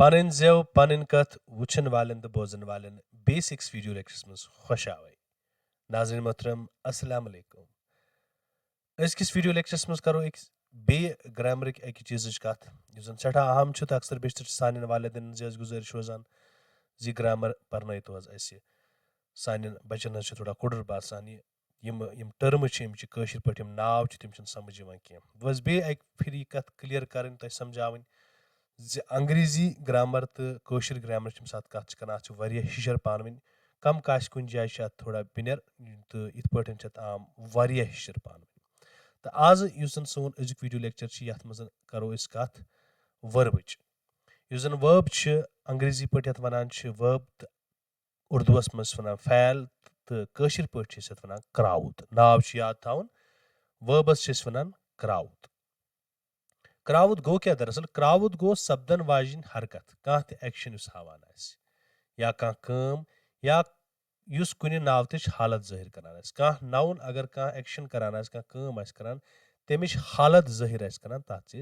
Panin zev panin kat wuchan walen the bozan walen basics video lectures mans khosh away. Nazrin Mohtaram Assalamu alaikum. Azkis video lectures mans karo ek be grammar ek cheezich kat yus zan seta aham chu ta aksar beshtar sanin walidin jaz guzarish rozan zi grammar parnayit was ase sanin bachan chu thoda kudur basan yim term ch im ch kashir patim naw ch tim ch samajh yiwan kem was be ek phiri kat clear karin ta samjhavin अंग्रेजी grammar तो kosher grammar सात कत कर हिशर पान कम काश कुन जाए थोड़ा बिनर तो इत पे आम वारिया हिशर पान तो आज सोन अजुक वीडियो लेक्चर ये करो कत वर्बच जन वर्ब अंग्रेजी पे वन वर्ब तो उर्दूस मज वन फैल तो कौशर पे वन क्राउद नाव याद थवन वर्बस वन क्राउद क्राउद गो क्या दरअसल क्राउद गो सपदन वाजिन हरकत कह एक्शन हावान या कम या कुन नाव तच हालत ज़ाहिर करान कह नाउन अगर कह एक्शन करान कम करान तमिच हालत ज़ाहिर करान तथ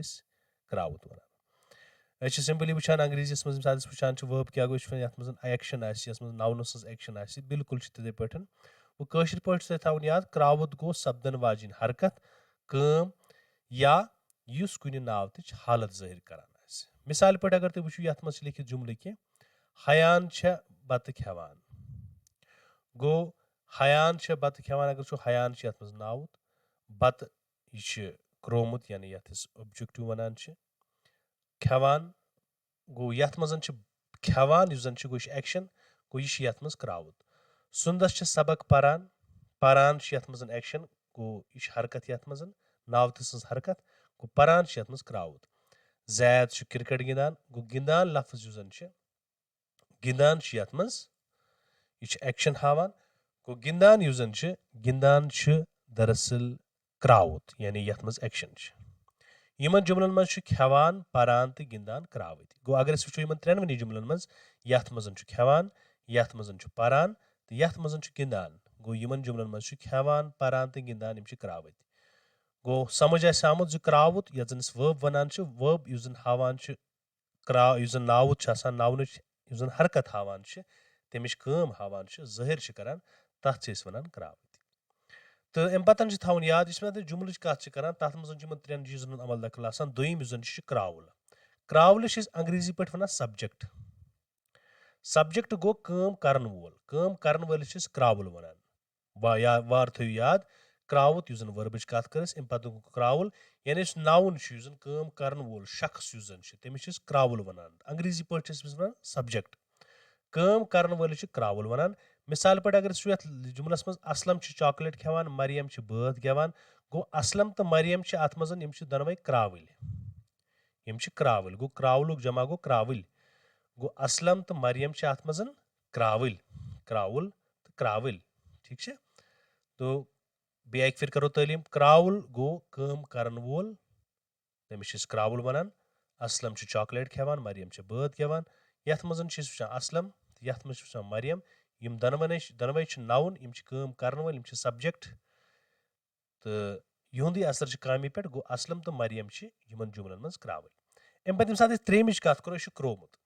क्राउद वन सिंपली वुचान अंग्रेजीस मज वुचान वर्ब क्या गो ये एक्शन नाउनस एक्शन बिल्कुल तिथे पे वो कशर पे थवन याद क्राउद गो सपदन वाजिन हरकत कम या युस कुन नाव तच हालत ज़ाहिर करान मिसाल पे अगर तुम वो ये लिखित जुमल कि हयान बत खेवान गो हयान बत खेवान अगर हयान ये नाव बत यह क्रोमुत यानी ये ऑब्जेक्टिव वनान खेवान गो ये खेवान जन गो एक्शन गो यह क्राउद सुंदस सबक परान परान ये एक्शन गो यह हरकत ये नाव तज हरकत गो परान ये क्राउद जैद क्रिकेट गिंदान गो गिंदान लफ्ज जन गिंदान ये एक्शन हावान गो गिंदान जन गिंदान दरअसल क्राउद यानी ये एक्शन यमन जुमलन मज खेवान परान तो गिंदान क्राउद गो अगर वो इन त्रेनवनी जुमलन मज ये मज खेवान ये मज परान तो ये मज गिंदान गो यमन जुमलन मज खेवान परान तो गिंदान क्राउद गो समझ आमुत जो क्राउद ये जन वर्ब वनान वर्ब जन हावान जन नावुत नावन जन हरकत हावान तमिच कम हावान ज़ाहिर करान तथ वन क्राउद तो अम पतन थवन याद मे जुमल कत कर तथ मज त्रेन चीजन अमल दखल दोम जन क्राउल क्राउल अंग्रेजी पे वन सब्जेक्ट सब्जेक्ट गो कम करन वोल क्राउल वनान वार थो याद क्राउद जन वर्बच कत कर अम पे गो क्राउल यानी नाउन जन कम करन वोल शख्स जन तमिस क्राउल वनान अंग्रेजी पे वन सब्जेक्ट कम करन वोल क्राउल वनान मिसाल पे अगर ये जुमलस मज असलम चॉकलेट खेवान मरियम बात गेवान गो असलम तो मरियम अत मज दोनवे क्रावल क्रावल गो क्रावल जमा गो क्रावल गो असलम तो मरियम अत मज क्रावल क्रावल तो क्रावल ठीक है तो बे फिर करो तालीम क्रावल गो कम करन वोल तमिस क्रावल वनान असलम चॉकलेट खेवान मरियम बात गेवान ये मज असलम ये मरियम यम दोनवे नाउन यम कम करन वोल सब्जेक्ट तो युंद असर कामि पे गो असलम तो मरियम यमन जुमलन मज क्रावल अम पे सात त्रेमिच कत करो क्रोमुत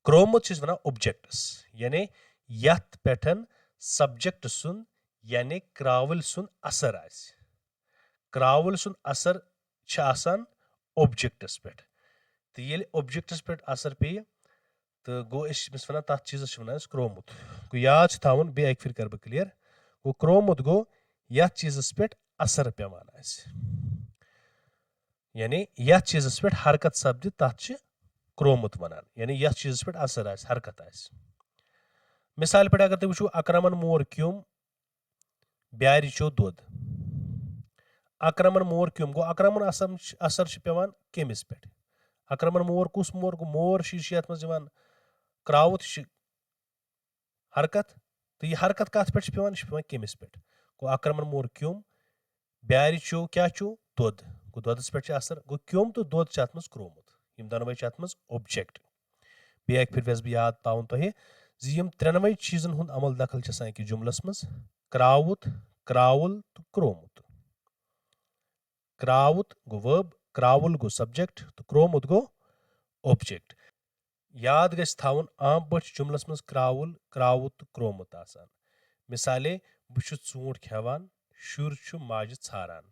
क्रोमुत वन ऑब्जेक्टस यानी यथ पे सब्जेक्ट सुन यानी क्रावल सुन असर क्रावल सुन असर ऑब्जेक्टस पे तो ये ऑब्जेक्टस पे असर पे तो गो वन तथ चीज़ वन क्रोमुत गो याद थवन बे फिर कर बह क्लियर गो क्रोमुत गो ये चीज़ पे असर पेवान यानी ये चीज़ पे हरकत सपद तथ क्रोमुत वनान यानी ये चीज़ पे असर हरकत मिसाल पे अगर तुम वो अक्रमन मोर क्यों ब्यारि चो दोद अक्रमन मोर क्यों गो अक्रमन असर पेवान केमिस पे अक्रमन मोर कुस मोर गो मोर ये मज क्राउद हरकत तो यह हरकत कत पे पेवान केमिस पे गो अक्रमन मोर क्यों ब्यारि चो क्या चो दोद गो दोदस पे असर गो क्यों तो दोद अत मज क्रोमुत यम दोनवे अत मज ऑब्जेक्ट बे फिर बह याद पावन तुह यम त्रेनवे चीजन हुंद अमल दखल कि जुमलस मज क्राउद क्राउल तो क्रोमुत क्राउद गो वर्ब क्राउल गो सब्जेक्ट तो क्रोमुत गो ऑब्जेक्ट याद गژھِ थाउन आम पٲٹھۍ چھُ जुमلس منٛز کرٛاوُل کرٛاوُت تہٕ کرٛومُت آسان مِثالے بہٕ چھُس ژوٗنٛٹھ کھٮ۪وان شُر چھُ ماجہِ ژھاران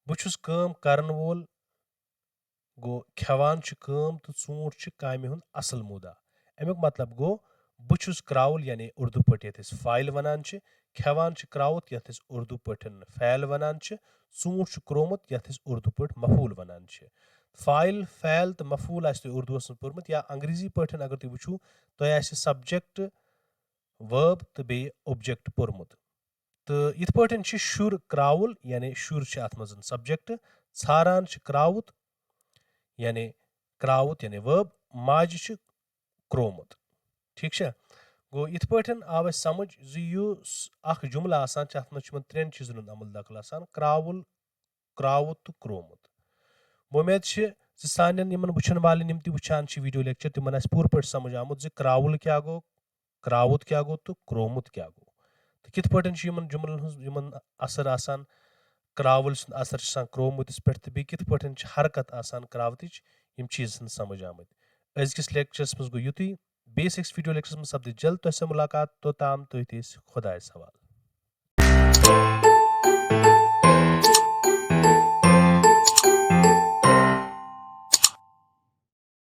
بہٕ چھُس کٲم کرن وول گوٚو کھٮ۪وان چھُ کٲم تہٕ ژوٗنٛٹھ چھُ کامہِ ہُنٛد اصل مُدا امیُک مطلب گوٚو بہٕ چھُس کرٛاوُل یعنی اردوٗ پٲٹھۍ یتھ أسۍ فایِل ونان چھِ کھٮ۪وان چھِ کرٛاوُت یتھ أسۍ اردوٗ پٲٹھۍ فیل ونان چھِ ژوٗنٛٹھ چھُ کرومُت یتھ أسۍ اردوٗ پٲٹھۍ مفوٗل ونان چھِ فایِل فیل تہٕ مفوٗل آسہِ تۄہہِ اردوٗوس منٛز پوٚرمُت یا انگریزی پٲٹھۍ اگر تُہۍ وٕچھو تۄہہِ آسہِ سبجکٹ وٲرب تہٕ بیٚیہِ اوبجکٹ پوٚرمُت تہٕ یِتھ پٲٹھۍ چھِ شُر کرٛاوُل یعنی شُر چھُ اتھ منٛز سبجکٹ ژھاران چھِ کرٛاوُت یعنی کرٛاوُت یعنی وٲرب ماجہِ چھُ کرٛومُت ٹھیٖک چھا گوٚو یِتھ پٲٹھۍ آو اَسہِ سمجھ زِ یُس اکھ جملہٕ آسان چھِ اتھ منٛز چھُ یِمن ترٛٮ۪ن چیٖزن ہُنٛد عمل دخل آسان کرٛاوُل کرٛاوُت تہٕ کرٛومُت وۄمید چھِ زِ سانٮ۪ن یِمن وٕچھن والٮ۪ن یِم تہِ وٕچھان چھِ ویٖڈیو لیکچر تِمن آسہِ پوٗرٕ پٲٹھۍ سمجھ آمُت زِ کرٛاوُل کیٛاہ گوٚو کرٛاوُت کیٛاہ گوٚو تہٕ کرٛومُت کیٛاہ گوٚو تہٕ کِتھ پٲٹھۍ چھُ یِمن جملن ہٕنٛز یِمن اثر آسان کرٛاوُل سُنٛد اثر چھُ آسان کرٛومُتِس پٮ۪ٹھ تہٕ بیٚیہِ کِتھ پٲٹھۍ چھِ حرکت آسان کرٛاوتٕچ یِم چیٖز چھِنہٕ سمجھ آمٕتۍ أزکِس لیکچرس منٛز گوٚو یُتُے بیٚیِس أکِس ویٖڈیو لیکچرس منٛز سپدِ جلد تۄہہِ سۭتۍ مُلاقات توٚتام تُہۍ تھٲیِو خۄدایس حوالہٕ